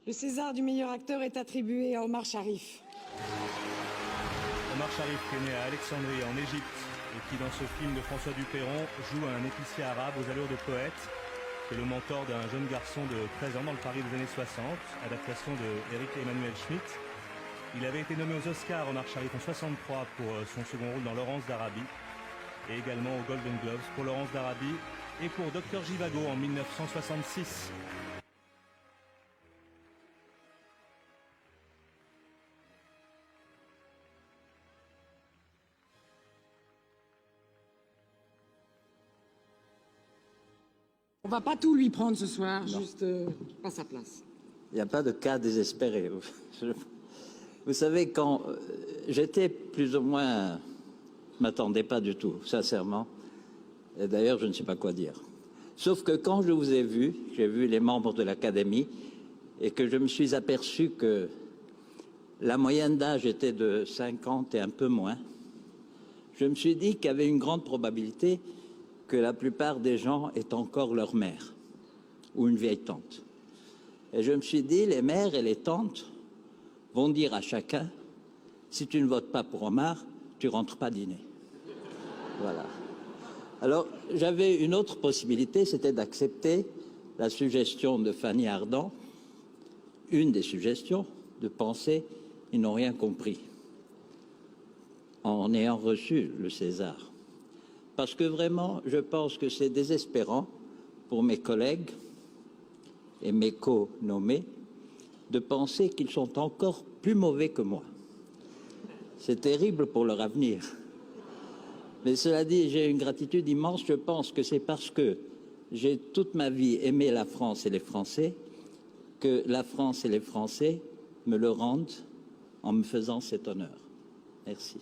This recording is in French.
Le César du meilleur acteur est attribué à Omar Sharif. Omar Sharif, qui est né à Alexandrie, en Égypte, et qui, dans ce film de François Dupeyron, joue un épicier arabe aux allures de poète, qui est le mentor d'un jeune garçon de 13 ans dans le Paris des années 60, adaptation de Eric Emmanuel Schmitt. Il avait été nommé aux Oscars, Omar Sharif, en 63 pour son second rôle dans Laurence d'Arabie, et également aux Golden Globes pour Laurence d'Arabie et pour Dr Jivago en 1966. On va pas tout lui prendre ce soir, non. Juste pas sa place. Il n'y a pas de cas désespéré. Vous savez, quand j'étais plus ou moins... Je ne m'attendais pas du tout, sincèrement. Et d'ailleurs, je ne sais pas quoi dire. Sauf que quand je vous ai vu, j'ai vu les membres de l'Académie, et que je me suis aperçu que la moyenne d'âge était de 50 et un peu moins, je me suis dit qu'il y avait une grande probabilité que la plupart des gens aient encore leur mère ou une vieille tante. Et je me suis dit, les mères et les tantes vont dire à chacun, si tu ne votes pas pour Omar, tu ne rentres pas dîner. Voilà. Alors, j'avais une autre possibilité, c'était d'accepter la suggestion de Fanny Ardant, une des suggestions, de penser ils n'ont rien compris en ayant reçu le César. Parce que vraiment, je pense que c'est désespérant pour mes collègues et mes co-nommés de penser qu'ils sont encore plus mauvais que moi. C'est terrible pour leur avenir. Mais cela dit, j'ai une gratitude immense. Je pense que c'est parce que j'ai toute ma vie aimé la France et les Français que la France et les Français me le rendent en me faisant cet honneur. Merci.